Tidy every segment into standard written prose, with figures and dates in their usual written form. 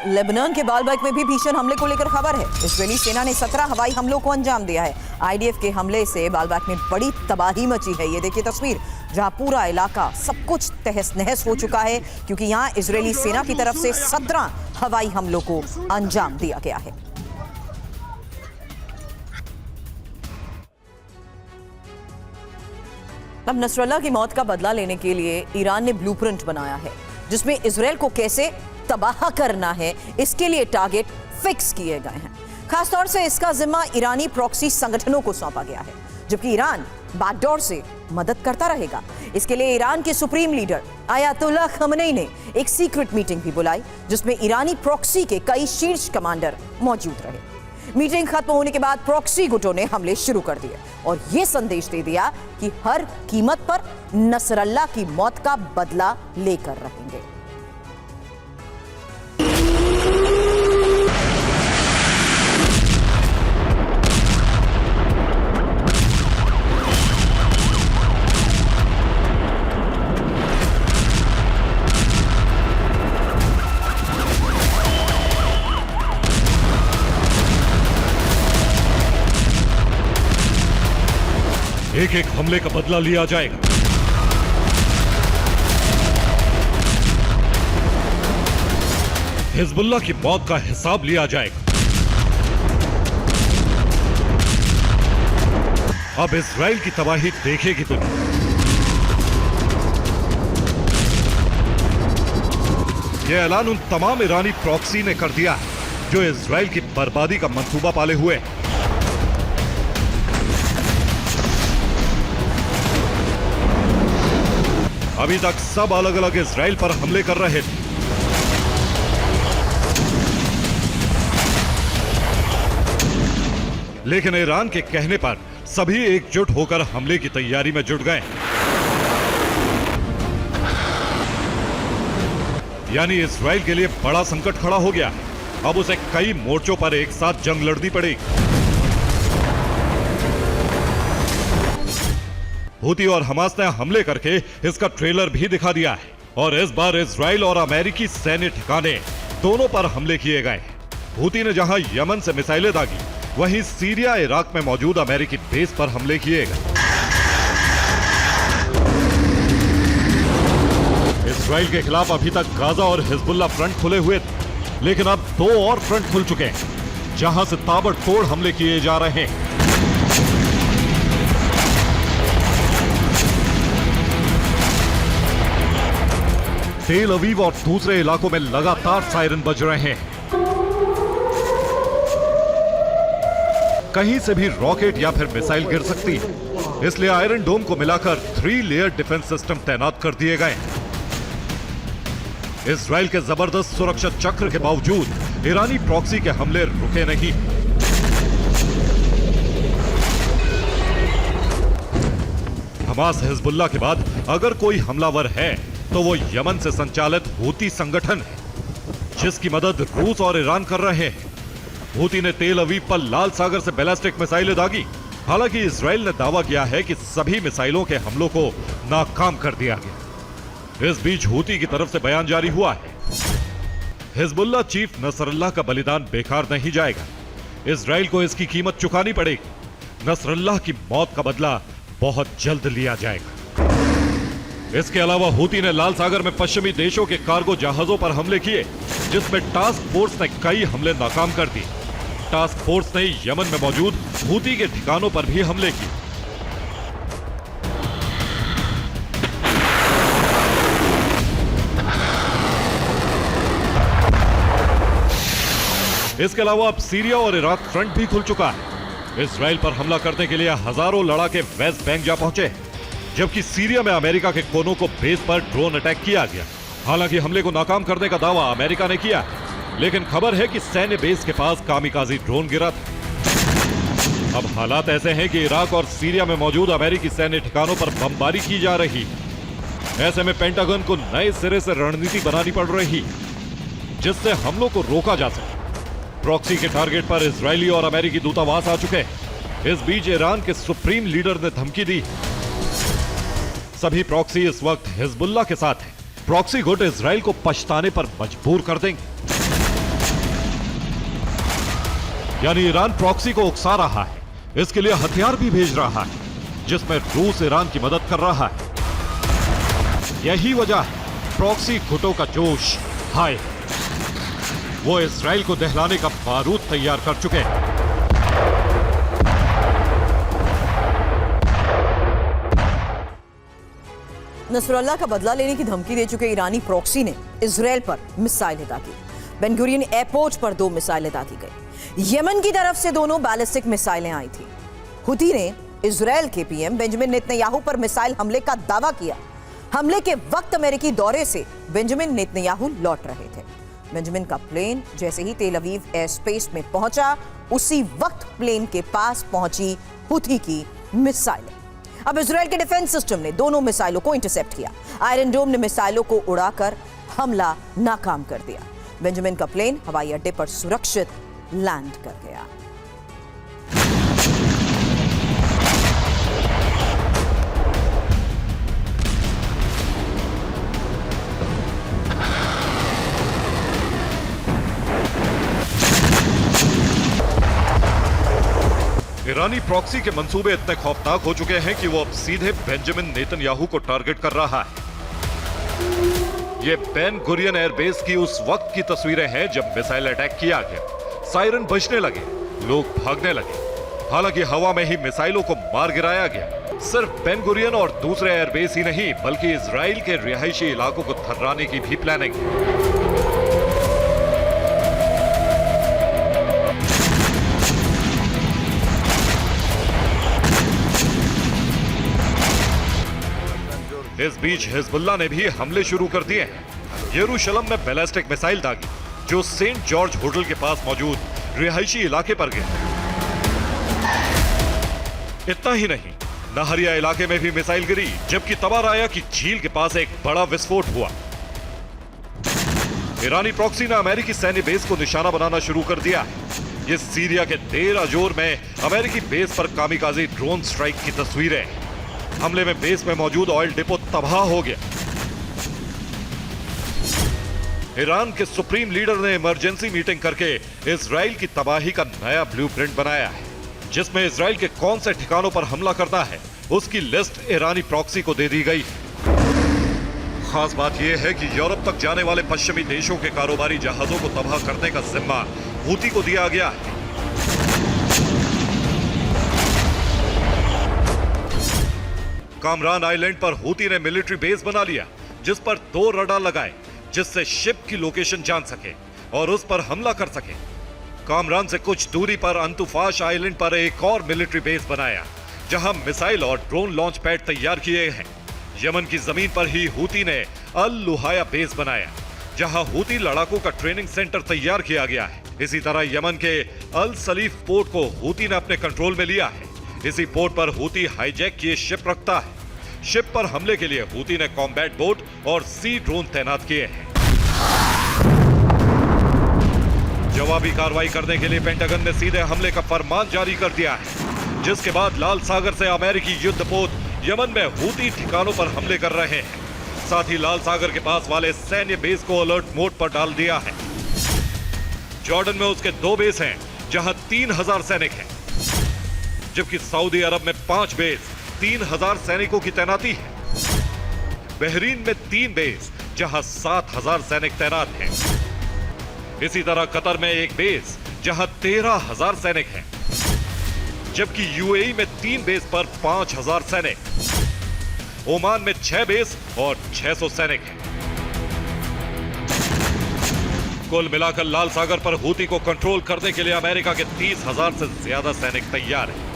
Lebanon के Baalbek में भी भीषण हमले को लेकर खबर है। इजरायली सेना ने 17 हवाई हमलों को अंजाम दिया है। आईडीएफ के हमले से बालबेक में बड़ी तबाही मची है। ये देखिए तस्वीर, जहां पूरा इलाका सब कुछ तहस नहस हो चुका है, क्योंकि यहां इजरायली सेना की तरफ से 17 हवाई हमलों को अंजाम दिया गया है। अब नसरल्ला की मौत का बदला लेने के लिए ईरान ने ब्लूप्रिंट बनाया है, जिसमें इजरायल को कैसे तबाह करना है इसके लिए टारगेट फिक्स किए गए हैं। खासतौर से इसका जिम्मा ईरानी प्रॉक्सी संगठनों को सौंपा गया है, जबकि ईरान बैकडोर से मदद करता रहेगा। इसके लिए ईरान के सुप्रीम लीडर आयतुल्लाह खमेनी ने एक सीक्रेट मीटिंग भी बुलाई, जिसमें ईरानी प्रॉक्सी के कई शीर्ष कमांडर मौजूद रहे। मीटिंग खत्म होने के बाद प्रॉक्सी गुटों ने हमले शुरू कर दिए और यह संदेश दे दिया कि हर कीमत पर नसरल्ला की मौत का बदला लेकर रहेंगे। एक एक हमले का बदला लिया जाएगा। हिजबुल्लाह की मौत का हिसाब लिया जाएगा। अब इजराइल की तबाही देखेगी दुनिया। यह ऐलान उन तमाम ईरानी प्रॉक्सी ने कर दिया है जो इजराइल की बर्बादी का मंसूबा पाले हुए हैं। अभी तक सब अलग अलग इजराइल पर हमले कर रहे थे, लेकिन ईरान के कहने पर सभी एकजुट होकर हमले की तैयारी में जुट गए। यानी इजराइल के लिए बड़ा संकट खड़ा हो गया। अब उसे कई मोर्चों पर एक साथ जंग लड़नी पड़ेगी। हूती और हमास ने हमले करके इसका ट्रेलर भी दिखा दिया है और इस बार इजराइल और अमेरिकी सैन्य ठिकाने दोनों पर हमले किए गए। हूती ने जहां यमन से मिसाइलें दागी, वहीं सीरिया इराक में मौजूद अमेरिकी बेस पर हमले किए गए। इजराइल के खिलाफ अभी तक गाजा और हिजबुल्लाह फ्रंट खुले हुए थे, लेकिन अब 2 और फ्रंट खुल चुके हैं, जहां से ताबड़तोड़ हमले किए जा रहे हैं। तेल अवीव और दूसरे इलाकों में लगातार सायरन बज रहे हैं। कहीं से भी रॉकेट या फिर मिसाइल गिर सकती है, इसलिए आयरन डोम को मिलाकर 3 लेयर डिफेंस सिस्टम तैनात कर दिए गए। इजराइल के जबरदस्त सुरक्षा चक्र के बावजूद ईरानी प्रॉक्सी के हमले रुके नहीं। हमास हिजबुल्लाह के बाद अगर कोई हमलावर है तो वो यमन से संचालित हूती संगठन है, जिसकी मदद रूस और ईरान कर रहे हैं। हूती ने तेल अवीव पर लाल सागर से बैलिस्टिक मिसाइलें दागी। हालांकि इजराइल ने दावा किया है कि सभी मिसाइलों के हमलों को नाकाम कर दिया गया। इस बीच हूती की तरफ से बयान जारी हुआ है, हिजबुल्लाह चीफ नसरल्लाह का बलिदान बेकार नहीं जाएगा, इजराइल को इसकी कीमत चुकानी पड़ेगी। नसरल्लाह की मौत का बदला बहुत जल्द लिया जाएगा। इसके अलावा हूती ने लाल सागर में पश्चिमी देशों के कार्गो जहाजों पर हमले किए, जिसमें टास्क फोर्स ने कई हमले नाकाम कर दिए। टास्क फोर्स ने यमन में मौजूद हूती के ठिकानों पर भी हमले किए। इसके अलावा अब सीरिया और इराक फ्रंट भी खुल चुका है। इजराइल पर हमला करने के लिए हजारों लड़ाके वेस्ट बैंक जा पहुंचे, जबकि सीरिया में अमेरिका के कोनों को बेस पर ड्रोन अटैक किया गया। हालांकि हमले को नाकाम करने का दावा अमेरिका ने किया, लेकिन खबर है कि सैन्य बेस के पास कामिकाजी ड्रोन गिरा था। अब हालात ऐसे हैं कि इराक और सीरिया में मौजूद अमेरिकी सैन्य ठिकानों पर बमबारी की जा रही है। ऐसे में पेंटागन को नए सिरे से रणनीति बनानी पड़ रही, जिससे हमलों को रोका जा सके। प्रॉक्सी के टारगेट पर इजरायली और अमेरिकी दूतावास आ चुके हैं। इस बीच ईरान के सुप्रीम लीडर ने धमकी दी। सभी प्रॉक्सी इस वक्त हिजबुल्लाह के साथ हैं। प्रॉक्सी गुट इजराइल को पछताने पर मजबूर कर देंगे। यानी ईरान प्रॉक्सी को उकसा रहा है, इसके लिए हथियार भी भेज रहा है, जिसमें रूस ईरान की मदद कर रहा है। यही वजह है प्रॉक्सी गुटों का जोश हाय। वो इस्राएल को दहलाने का बारूद तैयार कर चुके हैं। नसरुल्लाह का बदला लेने की धमकी दे चुके ईरानी प्रॉक्सी ने इजराइल पर मिसाइलें दागी। बेन गुरियन एयरपोर्ट पर 2 मिसाइलें दागी गई। यमन की तरफ से दोनों बैलिस्टिक मिसाइलें आई थी। हुती ने इजराइल के पीएम बेंजामिन नेतन्याहू पर मिसाइल हमले का दावा किया। हमले के वक्त अमेरिकी दौरे से बेंजामिन नेतन्याहू लौट रहे थे। बेंजामिन का प्लेन जैसे ही तेल अवीव एयर स्पेस में पहुंचा, उसी वक्त प्लेन के पास पहुंची हुती की मिसाइलें। अब इजराइल के डिफेंस सिस्टम ने दोनों मिसाइलों को इंटरसेप्ट किया। आयरन डोम ने मिसाइलों को उड़ाकर हमला नाकाम कर दिया। बेंजामिन का प्लेन हवाई अड्डे पर सुरक्षित लैंड कर गया। ईरानी प्रॉक्सी के मंसूबे इतने खौफनाक हो चुके हैं कि वो अब सीधे बेंजामिन नेतन्याहू को टारगेट कर रहा है। ये बेन गुरियन एयरबेस की उस वक्त की तस्वीरें हैं जब मिसाइल अटैक किया गया। सायरन बजने लगे, लोग भागने लगे। हालांकि हवा में ही मिसाइलों को मार गिराया गया। सिर्फ बेन गुरियन और दूसरे एयरबेस ही नहीं, बल्कि इजराइल के रिहायशी इलाकों को थर्राने की भी प्लानिंग है। इस बीच हिजबुल्लाह ने भी हमले शुरू कर दिए हैं। यरूशलेम में बैलिस्टिक मिसाइल दागी जो सेंट जॉर्ज होटल के पास मौजूद रिहायशी इलाके पर गिरी। इतना ही नहीं, नहरिया इलाके में भी मिसाइल गिरी, जबकि तबाराया की झील के पास एक बड़ा विस्फोट हुआ। ईरानी प्रॉक्सी ने अमेरिकी सैन्य बेस को निशाना बनाना शुरू कर दिया है। ये सीरिया के देर अजोर में अमेरिकी बेस पर कामिकाजी ड्रोन स्ट्राइक की तस्वीरें। हमले में बेस में मौजूद ऑयल डिपो तबाह हो गया। ईरान के सुप्रीम लीडर ने इमरजेंसी मीटिंग करके इजराइल की तबाही का नया ब्लूप्रिंट बनाया है, जिसमें इजराइल के कौन से ठिकानों पर हमला करना है उसकी लिस्ट ईरानी प्रॉक्सी को दे दी गई है। खास बात यह है कि यूरोप तक जाने वाले पश्चिमी देशों के कारोबारी जहाजों को तबाह करने का जिम्मा हूती को दिया गया है। कामरान आइलैंड पर हूती ने मिलिट्री बेस बना लिया, जिस पर 2 रडार लगाए, जिससे शिप की लोकेशन जान सके और उस पर हमला कर सके। कामरान से कुछ दूरी पर अंतुफाश आइलैंड पर एक और मिलिट्री बेस बनाया, जहां मिसाइल और ड्रोन लॉन्च पैड तैयार किए हैं। यमन की जमीन पर ही हूती ने अल लुहाया बेस बनाया, जहां हूती लड़ाकों का ट्रेनिंग सेंटर तैयार किया गया है। इसी तरह यमन के अल सलीफ पोर्ट को हूती ने अपने कंट्रोल में लिया है। इसी पोर्ट पर हूती हाईजैक किए शिप रखता है। शिप पर हमले के लिए हूती ने कॉम्बैट बोट और सी ड्रोन तैनात किए हैं। जवाबी कार्रवाई करने के लिए पेंटागन ने सीधे हमले का फरमान जारी कर दिया है, जिसके बाद लाल सागर से अमेरिकी युद्धपोत यमन में हूती ठिकानों पर हमले कर रहे हैं। साथ ही लाल सागर के पास वाले सैन्य बेस को अलर्ट मोड पर डाल दिया है। जॉर्डन में उसके 2 बेस हैं, जहां 3000 सैनिक हैं, जबकि सऊदी अरब में 5 बेस 3000 सैनिकों की तैनाती है। बहरीन में 3 बेस, जहां 7000 सैनिक तैनात हैं। इसी तरह कतर में 1 बेस, जहां 13000 सैनिक हैं, जबकि यूएई में 3 बेस पर 5000 सैनिक। ओमान में 6 बेस और 600 सैनिक हैं। कुल मिलाकर लाल सागर पर हूती को कंट्रोल करने के लिए अमेरिका के 30,000 से ज्यादा सैनिक तैयार हैं,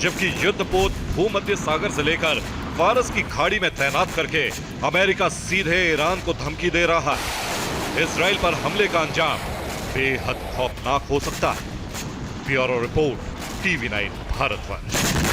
जबकि युद्धपोत भूमध्य सागर से लेकर फारस की खाड़ी में तैनात करके अमेरिका सीधे ईरान को धमकी दे रहा है। इजराइल पर हमले का अंजाम बेहद खौफनाक हो सकता है। Bureau report, TV9 Bharatvarsh.